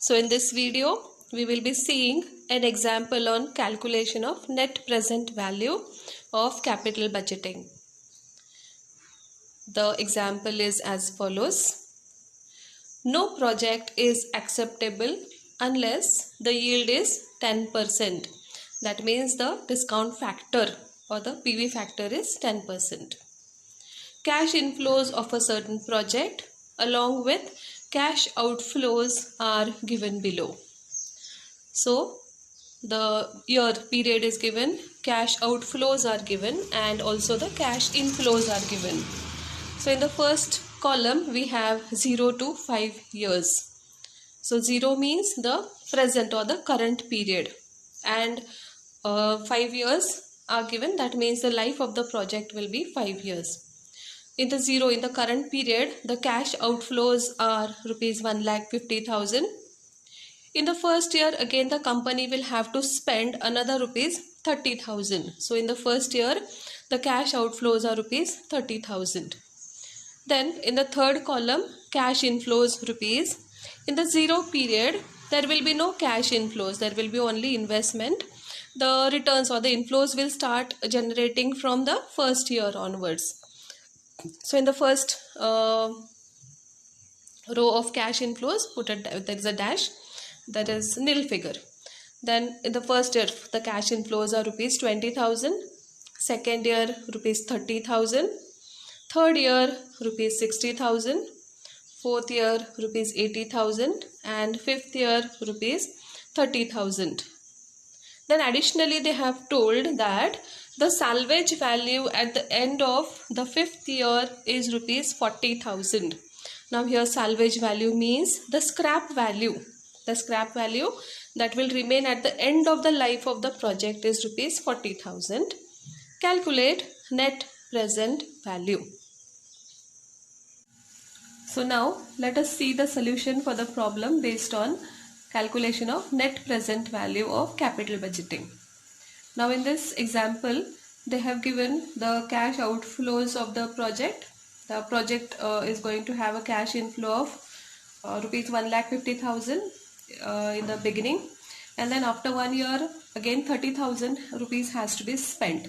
So in this video, we will be seeing an example on calculation of net present value of capital budgeting. The example is as follows. No project is acceptable unless the yield is 10%. That means the discount factor or the PV factor is 10%. Cash inflows of a certain project along with cash outflows are given below. So the year period is given, cash outflows are given, and also the cash inflows are given. So in the first column we have 0 to 5 years. So 0 means the present or the current period, and 5 years are given. That means the life of the project will be 5 years. In the 0, in the current period, the cash outflows are rupees 1,50,000. In the first year, again the company will have to spend another rupees 30,000. So in the first year, the cash outflows are rupees 30,000. Then in the third column, cash inflows rupees. In the 0 period, there will be no cash inflows. There will be only investment. The returns or the inflows will start generating from the first year onwards. So in the first row of cash inflows, there is a dash, that is nil figure. Then in the first year, the cash inflows are rupees 20,000. Second year, rupees 30,000. Third year, rupees 60,000. Fourth year, rupees 80,000. And fifth year, rupees 30,000. Then additionally, they have told that the salvage value at the end of the fifth year is rupees 40,000. Now here salvage value means the scrap value. The scrap value that will remain at the end of the life of the project is rupees 40,000. Calculate net present value. So now let us see the solution for the problem based on calculation of net present value of capital budgeting. Now in this example, they have given the cash outflows of the project. The project is going to have a cash inflow of rupees 1,50,000 in the beginning, and then after 1 year again 30,000 rupees has to be spent.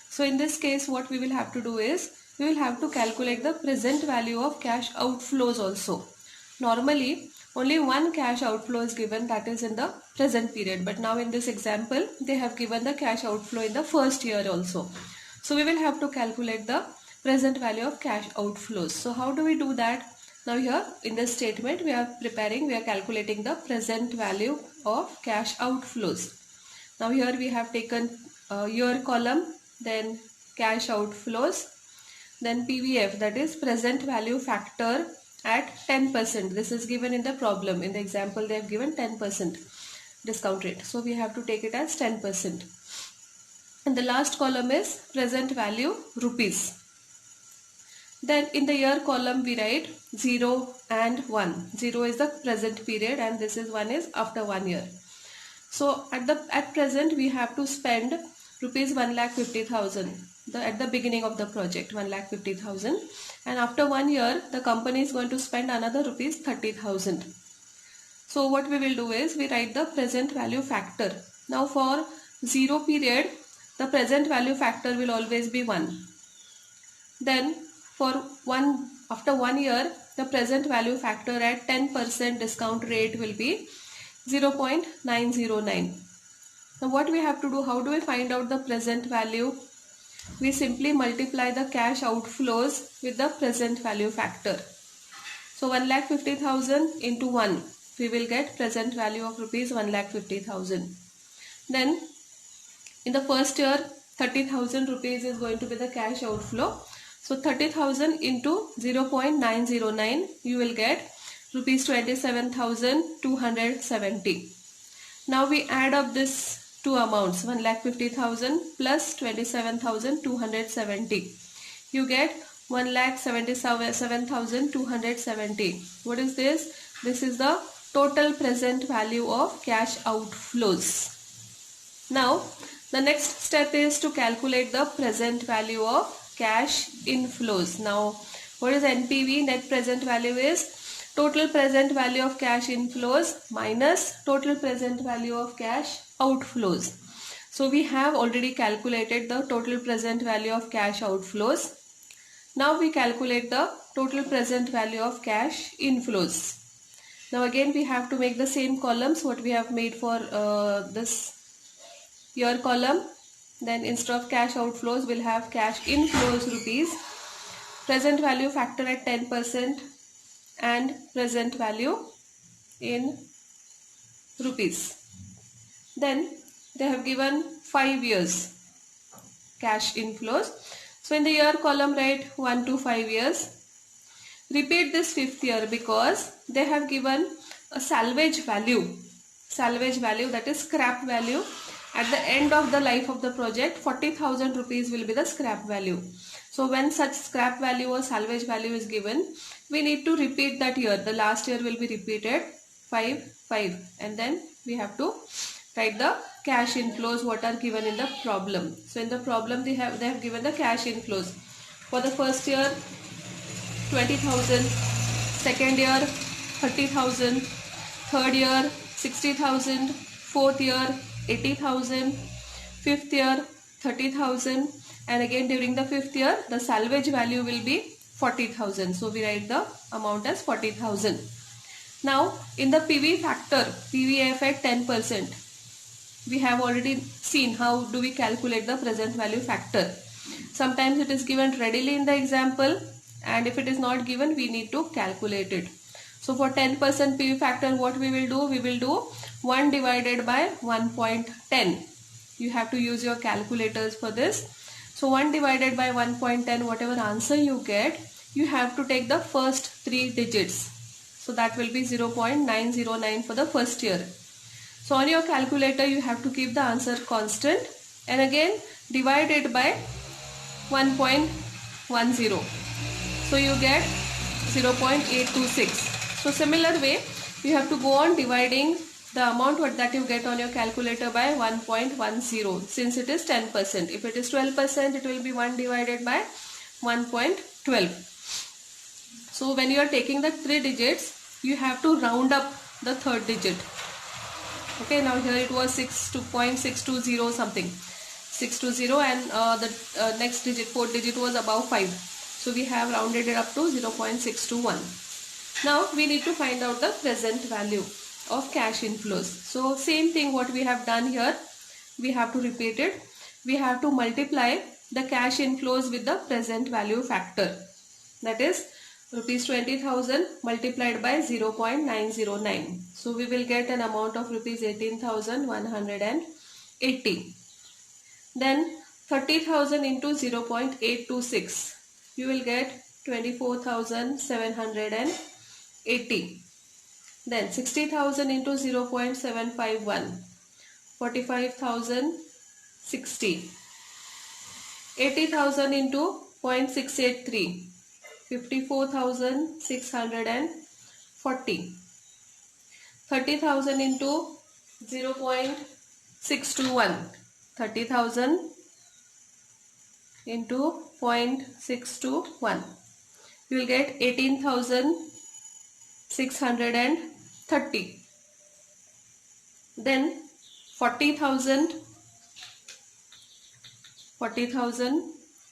So in this case, what we will have to do is we will have to calculate the present value of cash outflows also. Normally only one cash outflow is given, that is in the present period, but now in this example they have given the cash outflow in the first year also. So we will have to calculate the present value of cash outflows. So how do we do that? Now here in this statement we are calculating the present value of cash outflows. Now here we have taken year column, then cash outflows, then PVF, that is present value factor at 10%. This is given in the problem. In the example they have given 10% discount rate. So we have to take it as 10%. And the last column is present value rupees. Then in the year column we write 0 and 1. 0 is the present period and this is 1 is after 1 year. So at present we have to spend rupees 1,50,000 at the beginning of the project, 1,50,000, and after 1 year the company is going to spend another rupees 30,000. So what we will do is we write the present value factor. Now for 0 period the present value factor will always be 1. Then after 1 year the present value factor at 10% discount rate will be 0.909. Now what we have to do, how do we find out the present value? We simply multiply the cash outflows with the present value factor. So 1,50,000 into 1, we will get present value of rupees 1,50,000. Then in the first year 30,000 rupees is going to be the cash outflow. So 30,000 into 0.909, you will get rupees 27,270. Now we add up this two amounts, 1,50,000 plus 27,270. You get 1,77,270. What is this? This is the total present value of cash outflows. Now the next step is to calculate the present value of cash inflows. Now what is NPV? Net present value is total present value of cash inflows minus total present value of cash outflows. So we have already calculated the total present value of cash outflows. Now we calculate the total present value of cash inflows. Now again we have to make the same columns what we have made for this year column. Then instead of cash outflows we'll have cash inflows rupees, present value factor at 10% and present value in rupees. Then they have given 5 years cash inflows. So in the year column write 1 to 5 years. Repeat this 5th year because they have given a salvage value that is scrap value. At the end of the life of the project 40,000 rupees will be the scrap value. So when such scrap value or salvage value is given, we need to repeat that year. The last year will be repeated 5, 5 and then we have to write the cash inflows what are given in the problem. So in the problem they have given the cash inflows. For the first year 20,000, second year 30,000, third year 60,000, fourth year 80,000, fifth year 30,000 and again during the 5th year the salvage value will be 40,000. So we write the amount as 40,000. Now in the PV factor, PVF at 10%, we have already seen how do we calculate the present value factor. Sometimes it is given readily in the example and if it is not given we need to calculate it. So for 10% PV factor what we will do? We will do 1 divided by 1.10. You have to use your calculators for this. So 1 divided by 1.10, whatever answer you get, you have to take the first 3 digits. So that will be 0.909 for the first year. So on your calculator you have to keep the answer constant and again divide it by 1.10. So you get 0.826. So similar way you have to go on dividing the amount that you get on your calculator by 1.10 since it is 10%. If it is 12% it will be 1 divided by 1.12. So when you are taking the 3 digits you have to round up the third digit. Okay, now here it was 6.620 something, 620 and the next digit, 4th digit was above 5. So we have rounded it up to 0.621. Now we need to find out the present value of cash inflows. So same thing what we have done here, we have to repeat it. We have to multiply the cash inflows with the present value factor. That is rupees 20,000 multiplied by 0.909. So we will get an amount of rupees 18,180. Then 30,000 into 0.826. You will get 24,780. Then 60,000 into 0.751. 45,060. 80,000 into 0.683. 54,640. 30,000 into 0.621. 30,000 into 0.621. You will get 18,630. Then 40,000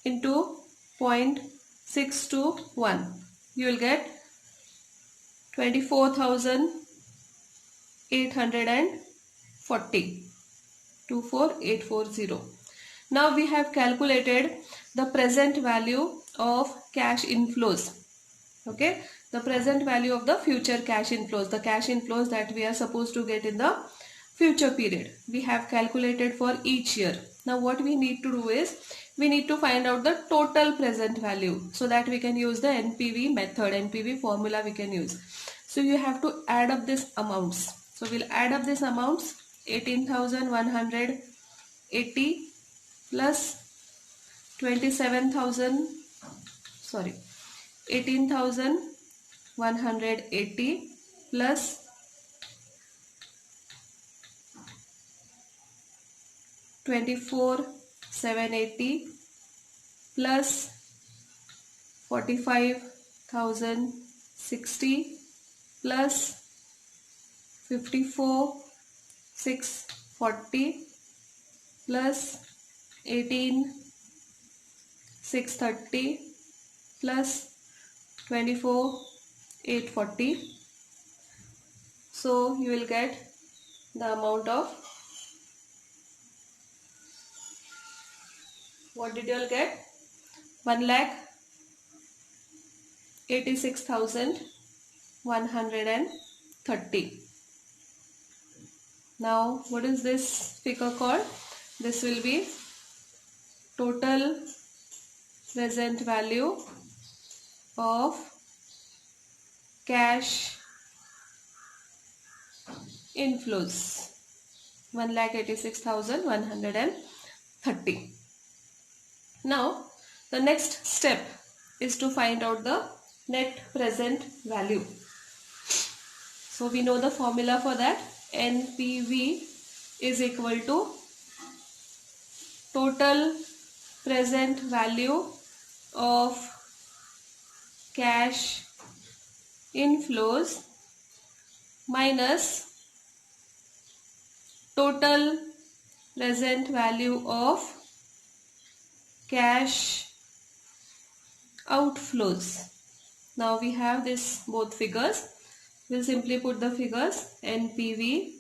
into 0.621. You will get 24,840. 24840. Now we have calculated the present value of cash inflows. Okay, the present value of the future cash inflows, the cash inflows that we are supposed to get in the future period. We have calculated for each year. Now what we need to do is we need to find out the total present value so that we can use the NPV method, NPV formula we can use. So you have to add up these amounts. So we'll add up these amounts. 18,180 plus 18,180 plus 24,780 plus 45,060 plus 54,640 plus 18,630 plus 24,840. So you will get the amount of, what did you all get? 1,86,130. Now what is this figure called? This will be total present value of cash inflows, 1,86,130. Now the next step is to find out the net present value. So we know the formula for that. NPV is equal to total present value of cash inflows minus total present value of cash outflows. Now we have this both figures. We'll simply put the figures. NPV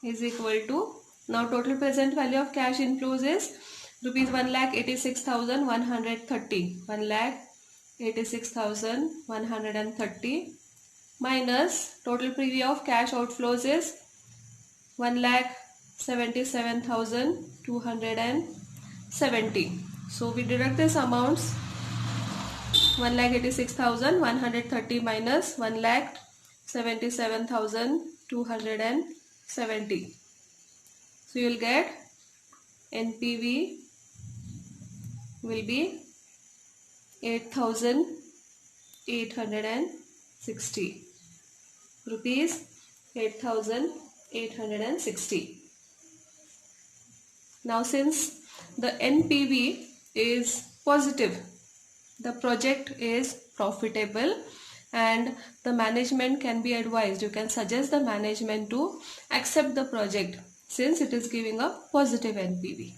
is equal to, now total present value of cash inflows is rupees 1,86,130. 1,86,130 minus total PV of cash outflows is 1,77,270. So we deduct these amounts. 1,86,130 minus 1,77,270. So you will get NPV will be 8,860 rupees. 8,860. Now since the NPV is positive, the project is profitable and the management can be advised. You can suggest the management to accept the project since it is giving a positive NPV.